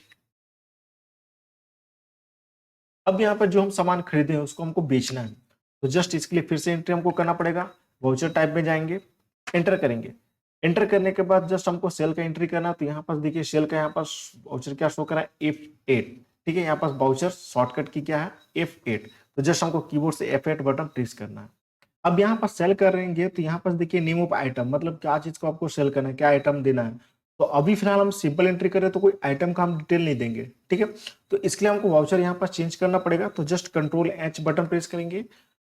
अब यहाँ पर जो हम सामान खरीदे हैं उसको हमको बेचना है, तो जस्ट इसके लिए फिर से एंट्री हमको करना पड़ेगा। वाउचर टाइप में जाएंगे, एंटर करेंगे, एंटर करने के बाद जस्ट हमको सेल का एंट्री करना, तो यहाँ पर देखिए सेल का यहाँ पर वाउचर क्या शो करा है, F8। ठीक है, यहाँ पर वाउचर शॉर्टकट की क्या है, F8। तो जस्ट हमको कीबोर्ड से F8 बटन प्रेस करना है। अब यहाँ पर सेल करेंगे तो यहाँ पर देखिए नेम ऑफ आइटम, मतलब क्या चीज को आपको सेल करना है, क्या आइटम देना है। तो अभी फिलहाल हम सिंपल एंट्री करें तो कोई आइटम का हम डिटेल नहीं देंगे। ठीक है, तो इसके लिए हमको वाउचर यहाँ पर चेंज करना पड़ेगा, तो just control H button press करेंगे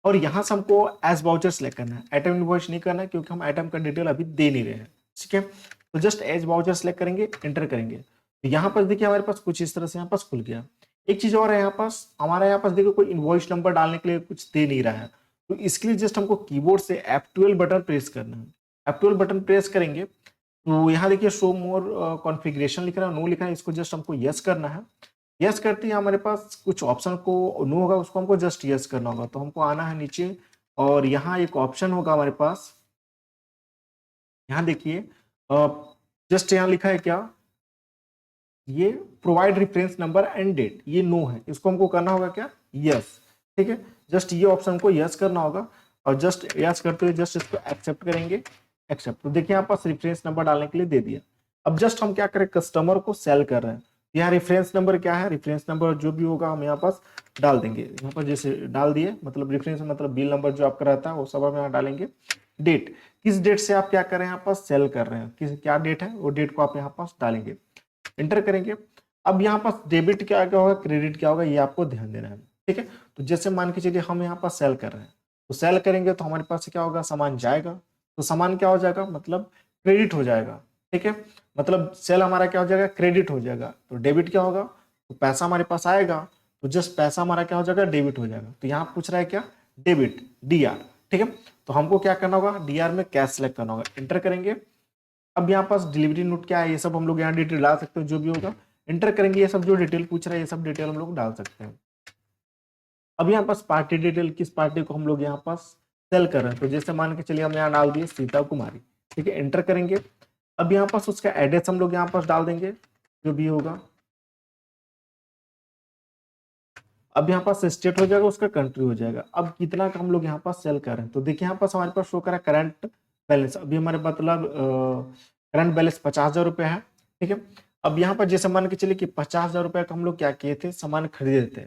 और यहाँ से हमको एज वाउचर सेलेक्ट करना है, आइटम इनवॉइस नहीं करना है क्योंकि हम आइटम का डिटेल अभी दे नहीं रहे हैं। ठीक है, तो जस्ट एज वाउचर सेलेक्ट करेंगे, एंटर करेंगे। तो यहाँ पर देखिए हमारे पास कुछ इस तरह से यहाँ पास खुल गया। एक चीज और है, यहाँ पास हमारा यहाँ पास देखिए कोई इनवॉइस नंबर डालने के लिए कुछ दे नहीं रहा है, तो इसके लिए जस्ट हमको कीबोर्ड से F12 बटन प्रेस करना है। F12 बटन प्रेस करेंगे तो यहाँ देखिए शो मोर कॉन्फ़िगरेशन लिख रहा है, नो लिखा है, इसको जस्ट हमको यस करना है। यस करते ही हमारे पास कुछ ऑप्शन को नो होगा, उसको हमको जस्ट यस करना होगा। तो हमको आना है नीचे और यहाँ एक ऑप्शन होगा हमारे पास, यहाँ देखिए जस्ट यहाँ लिखा है क्या, ये provide reference number and date, ये नो है, इसको हमको करना होगा क्या, यस। ठीक है, जस्ट ये ऑप्शन को यस करना होगा और जस्ट यस करते हुए जस्ट इसको एक्सेप्ट करेंगे, एक्सेप्ट। तो देखिए यहाँ पास रेफरेंस नंबर डालने के लिए दे दिया। अब जस्ट हम क्या करें, कस्टमर को सेल कर रहे हैं, यहाँ रेफरेंस नंबर क्या है, रेफरेंस नंबर जो भी होगा हम यहाँ पास डाल देंगे। यहाँ पर जैसे डाल दिए, मतलब रेफरेंस मतलब बिल नंबर जो आपका रहता है वो सब हम यहाँ डालेंगे। डेट, किस डेट से आप क्या कर रहे हैं, यहाँ पास सेल कर रहे हैं, किस क्या डेट है वो डेट को आप यहाँ पास डालेंगे, एंटर करेंगे। अब यहाँ पास डेबिट क्या क्या होगा, क्रेडिट क्या होगा, ये आपको ध्यान देना है। ठीक है, तो जैसे मान के चलिए हम यहाँ पास सेल कर रहे हैं, तो सेल करेंगे तो हमारे पास क्या होगा, सामान जाएगा, तो सामान क्या हो जाएगा, मतलब क्रेडिट हो जाएगा। ठीक है, मतलब सेल हमारा क्या हो जाएगा, क्रेडिट हो जाएगा। तो डेबिट क्या होगा, तो पैसा हमारे पास आएगा, तो जस्ट पैसा हमारा क्या हो जाएगा, डेबिट हो जाएगा। तो यहाँ पूछ रहा है क्या, डेबिट, DR। ठीक है, तो हमको क्या करना होगा, DR में कैश सेलेक्ट करना होगा, एंटर करेंगे। अब यहाँ पास डिलीवरी नोट क्या है, ये सब हम लोग यहाँ डिटेल डाल सकते हैं, जो भी होगा एंटर करेंगे। ये सब जो डिटेल पूछ रहा है ये सब डिटेल हम लोग डाल सकते हैं। अब यहाँ पास पार्टी डिटेल, किस पार्टी को हम लोग यहाँ पास सेल कर रहे हैं, तो जैसे मान के चलिए हम यहाँ डाल दिए सीता कुमारी। ठीक है, एंटर करेंगे। अब यहाँ पास उसका एड्रेस हम लोग यहाँ पास डाल देंगे, जो भी होगा। अब यहाँ पास स्टेट हो जाएगा, उसका कंट्री हो जाएगा। अब कितना का हम लोग यहाँ पास सेल कर रहे हैं, तो देखिए यहाँ पास हमारे पास शो करा करंट बैलेंस, अभी हमारे मतलब करंट बैलेंस 50,000 रुपये है। ठीक है, अब यहाँ पर जैसे मान के चलिए कि 50,000 रुपये का हम लोग क्या किए थे, सामान खरीदे थे,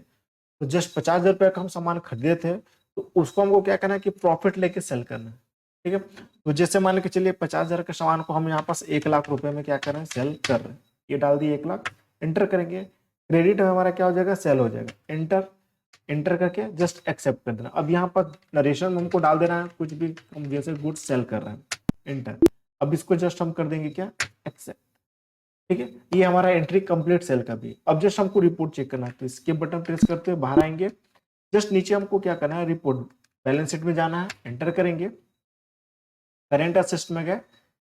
तो जस्ट 50,000 रुपये का हम सामान खरीदे थे, तो उसको हमको क्या करना है कि प्रॉफिट लेके सेल करना है। ठीक है, तो जैसे मान के चलिए 50,000 के सामान को हम यहाँ पास 1,00,000 रुपए में क्या कर रहे हैं, सेल कर रहे हैं। ये डाल दिए 1,00,000, एंटर करेंगे। क्रेडिट में हमारा क्या हो जाएगा, सेल हो जाएगा, एंटर, एंटर करके जस्ट एक्सेप्ट कर देना। अब यहाँ पर नरेशन में हमको डाल देना है कुछ भी, हम जैसे गुड्स सेल कर रहे हैं, एंटर। अब इसको जस्ट हम कर देंगे क्या, एक्सेप्ट। ठीक है, ये हमारा एंट्री कंप्लीट सेल का भी। अब जस्ट हमको रिपोर्ट चेक करना है, तो इसके बटन प्रेस करते हुए बाहर आएंगे। जस्ट नीचे हमको क्या करना है, रिपोर्ट बैलेंस शीट में जाना है, एंटर करेंगे। करेंट असेट्स में गए,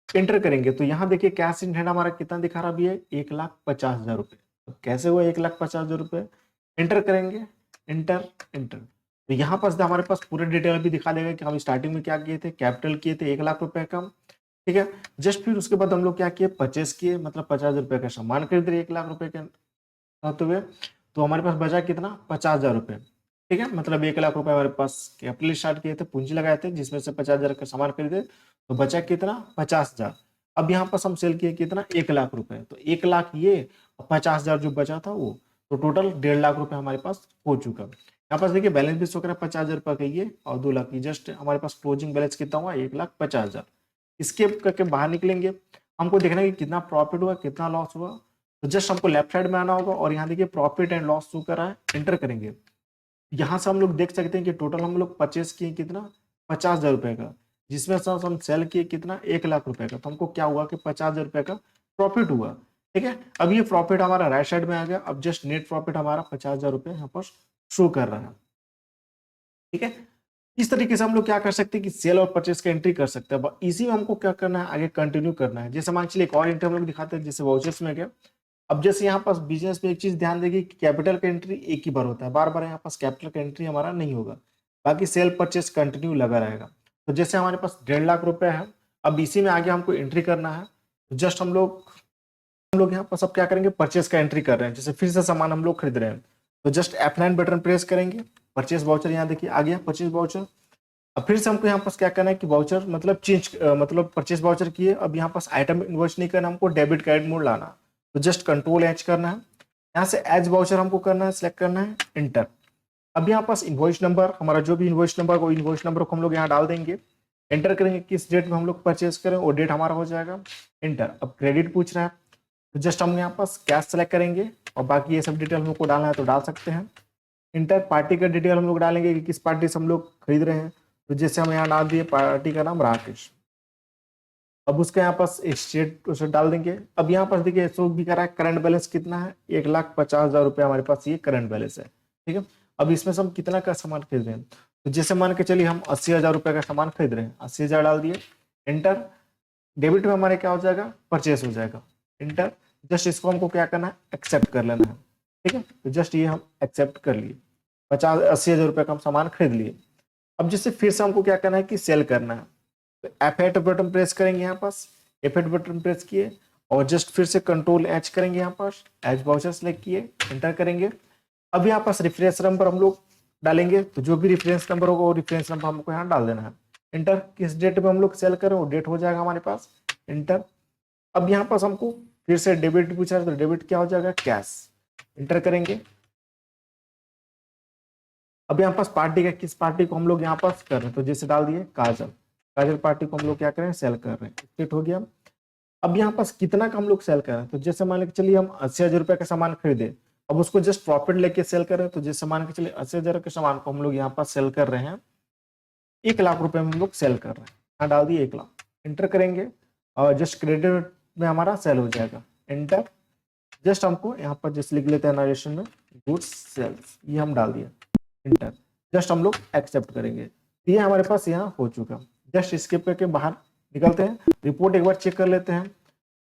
एंटर करेंगे, तो यहाँ देखिए कैश इन हैंड हमारा कितना दिखा रहा भी है, 1,50,000 रुपये। तो कैसे हुआ 1,50,000 रुपये, एंटर करेंगे, एंटर, एंटर। तो यहाँ पास हमारे पास पूरा डिटेल भी दिखा देगा कि हम स्टार्टिंग में क्या किए थे, कैपिटल किए थे 1,00,000 रुपए का। ठीक है, जस्ट फिर उसके बाद हम लोग क्या किए, परचेस किए, मतलब 50,000 रुपये का सामान खरीद रहे 1,00,000 रुपए के होते हुए, तो हमारे पास बचा कितना, 50,000 रुपये। ठीक है, मतलब 1,00,000 रुपए हमारे पास कैपिटल स्टार्ट किए थे, पूंजी लगाए थे, जिसमें से 50,000 का सामान खरीदे, तो बचा कितना, 50,000। अब यहाँ पर हम सेल किए कितना, 1,00,000 रुपए, तो 1,00,000 ये और 50,000 जो बचा था वो, तो टोटल 1.5 लाख रुपए हमारे पास हो चुका। यहाँ पास देखिए बैलेंस भी शो कर रहा है 50,000 रुपये का ये और 2 लाख की, जस्ट हमारे पास क्लोजिंग बैलेंस कितना हुआ 1,50,000। इसके करके बाहर निकलेंगे, हमको देखना है कि कितना प्रॉफिट हुआ कितना लॉस हुआ। तो जस्ट हमको लेफ्ट साइड में आना होगा और यहाँ देखिए प्रॉफिट एंड लॉस शो कर रहा है, एंटर करेंगे। यहाँ से हम लोग देख सकते हैं कि टोटल हम लोग परचेस किए कितना 50,000 रुपये का, जिसमें से हम सेल किए कितना 1 लाख रुपए का। तो हमको क्या हुआ कि 50,000 रुपये का प्रॉफिट हुआ। ठीक है, अब ये प्रॉफिट हमारा राइट साइड में आ गया। अब जस्ट नेट प्रॉफिट हमारा 50,000 रुपये यहाँ पर शो कर रहा है। ठीक है, इस तरीके से हम लोग क्या कर सकते हैं कि सेल और परचेस का एंट्री कर सकते हैं। इसी में हमको क्या करना है, आगे कंटिन्यू करना है। जैसे मान चलिए एक और एंट्री हम लोग दिखाते हैं, जैसे वाउचर्स में गया। अब जैसे यहाँ पास बिजनेस में एक चीज ध्यान देगी कि कैपिटल का एंट्री एक ही बार होता है, बार बार यहाँ पास कैपिटल का एंट्री हमारा नहीं होगा, बाकी सेल परचेस कंटिन्यू लगा रहेगा। तो जैसे हमारे पास 1.5 लाख रुपए है, अब इसी में आगे हमको एंट्री करना है। तो जस्ट हम लोग यहाँ पर सब क्या करेंगे, परचेस का एंट्री कर रहे हैं। जैसे फिर से सामान हम लोग खरीद रहे हैं तो जस्ट F9 बटन प्रेस करेंगे, परचेस वाउचर यहाँ देखिए आ गया परचेस वाउचर। अब फिर से हमको यहाँ पास क्या करना है कि वाउचर मतलब चेंज मतलब परचेस वाउचर किए, अब यहाँ पास आइटम इन्वॉइस नहीं करना, हमको डेबिट क्रेडिट मोड लाना। तो जस्ट कंट्रोल एच करना है, यहाँ से एज वाउचर हमको करना है, सिलेक्ट करना है, एंटर। अब यहाँ पास इन्वॉइस नंबर हमारा जो भी इन्वॉइस नंबर वो इन्वॉइस नंबर को हम लोग यहाँ डाल देंगे, एंटर करेंगे किस डेट में हम लोग परचेस करें वो डेट हमारा हो जाएगा, एंटर। अब क्रेडिट पूछ रहा है तो जस्ट हम यहाँ पास कैश सेलेक्ट करेंगे और बाकी ये सब डिटेल हम लोग को डालना है तो डाल सकते हैं, इंटर। पार्टी का डिटेल हम लोग डालेंगे कि किस पार्टी से हम लोग खरीद रहे हैं। तो जैसे हम यहाँ डाल दिए पार्टी का नाम राकेश। अब उसके यहाँ पास स्टेट उसे डाल देंगे। अब यहाँ पास देखिए शो भी कर रहा है करंट बैलेंस कितना है, 1,50,000 रुपये हमारे पास ये करंट बैलेंस है। ठीक है, अब इसमें से हम कितना का सामान खरीद रहे हैं, तो जैसे मान के चलिए हम 80,000 रुपये का सामान खरीद रहे हैं, 80,000 डाल दिए, एंटर। डेबिट में हमारे क्या हो जाएगा, परचेस हो जाएगा, एंटर। जस्ट इसको हमको क्या करना है, एक्सेप्ट कर लेना है। ठीक है, तो जस्ट ये हम एक्सेप्ट कर लिए, 80,000 रुपये का हम सामान खरीद लिए। अब जैसे फिर से हमको क्या करना है कि सेल करना है, तो F8 बटन प्रेस करेंगे, यहाँ पास F8 बटन प्रेस किए और जस्ट फिर से कंट्रोल एच करेंगे, यहाँ पास एच वाउचर सेलेक्ट किए, एंटर करेंगे। अब यहाँ पास रेफरेंस नंबर हम लोग डालेंगे, तो जो भी रेफरेंस नंबर होगा वो रेफरेंस नंबर हमको यहाँ डाल देना है, एंटर। किस डेट में हम लोग सेल करें वो डेट हो जाएगा हमारे पास, एंटर। अब यहाँ पास हमको फिर से डेबिट पूछा है तो डेबिट क्या हो जाएगा, कैश, एंटर करेंगे। अब यहाँ पास पार्टी का किस पार्टी को हम लोग यहाँ पास कर रहे हैं, तो जैसे डाल दिए काजल पार्टी को हम लोग क्या करें, सेल कर रहे हैं, फिट हो गया। अब यहाँ पास कितना का हम लोग सेल कर रहे हैं, तो जैसे मान के चलिए हम 80,000 रुपये का सामान खरीदे, अब उसको जस्ट प्रॉफिट लेके सेल कर रहे हैं। तो जैसे मान के चलिए 80,000 के सामान को हम लोग यहाँ पास सेल कर रहे हैं 1 लाख रुपए में हम लोग सेल कर रहे हैं, यहाँ डाल दिए 1 लाख, एंटर करेंगे और जस्ट क्रेडिट में हमारा सेल हो जाएगा, एंटर। जस्ट हमको यहाँ पर जस्ट लिख लेते हैं नरेशन में गुड्स सेल्स, ये हम डाल दिए, एंटर। जस्ट हम लोग एक्सेप्ट करेंगे, ये हमारे पास यहाँ हो चुका। जस्ट स्किप करके बाहर निकलते हैं, रिपोर्ट एक बार चेक कर लेते हैं।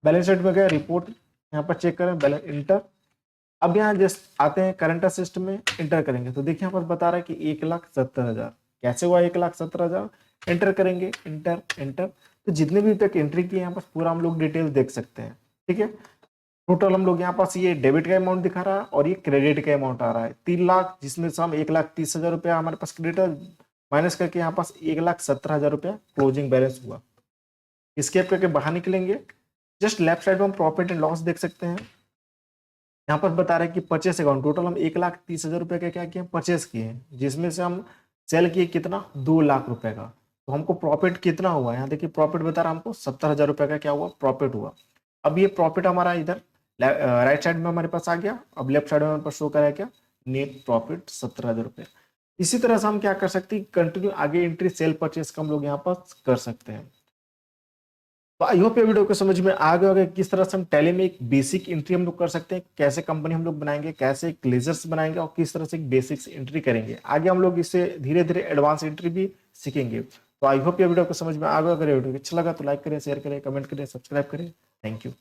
बैलेंस शीट में गए, रिपोर्ट यहाँ पर चेक करें, बैलेंस, इंटर। अब यहाँ जस्ट आते हैं करंट असिस्ट में, इंटर करेंगे तो देखिए यहाँ पर बता रहा है कि 1,70,000। कैसे हुआ 1,70,000, एंटर करेंगे, इंटर, एंटर। तो जितने भी तक एंट्री की यहाँ पर पूरा हम लोग डिटेल देख सकते हैं। ठीक है, टोटल हम लोग यहाँ पास ये डेबिट का अमाउंट दिखा रहा है और ये क्रेडिट का अमाउंट आ रहा है 3 लाख, जिसमें से हम 1,30,000 रुपया हमारे पास क्रेडिट माइनस करके यहाँ पास 1,70,000 रुपया क्लोजिंग बैलेंस हुआ। स्केप करके बाहर निकलेंगे, जस्ट लेफ्ट साइड में हम प्रॉफिट एंड लॉस देख सकते हैं। यहाँ पर बता रहे हैं कि परचेस अकाउंट टोटल हम 1,30,000 रुपये का क्या किया, परचेस किए हैं, जिसमें से हम सेल किए कितना 2 लाख रुपए का। तो हमको प्रॉफिट कितना हुआ, यहाँ देखिए प्रॉफिट बता रहा है हमको 70,000 रुपये का क्या हुआ, प्रॉफिट हुआ। अब ये प्रॉफिट हमारा इधर राइट साइड में हमारे पास आ गया। अब लेफ्ट साइड में हमारे पास शो करा है क्या, नेट प्रॉफिट 17,000 रुपये। इसी तरह से हम क्या कर सकते हैं, कंटिन्यू आगे एंट्री सेल परचेस का हम लोग यहाँ पर कर सकते हैं। तो आई होप ये वीडियो को समझ में आ गया होगा किस तरह से हम टैली में एक बेसिक एंट्री हम लोग कर सकते हैं, कैसे कंपनी हम लोग बनाएंगे, कैसे एक लेजर्स बनाएंगे और किस तरह से एक बेसिक्स एंट्री करेंगे। आगे हम लोग इससे धीरे धीरे एडवांस एंट्री भी सीखेंगे। तो आई होप ये वीडियो को समझ में आ गया। अगर ये वीडियो अच्छा लगा तो लाइक करें, शेयर करें, कमेंट करें, सब्सक्राइब करें। Thank you.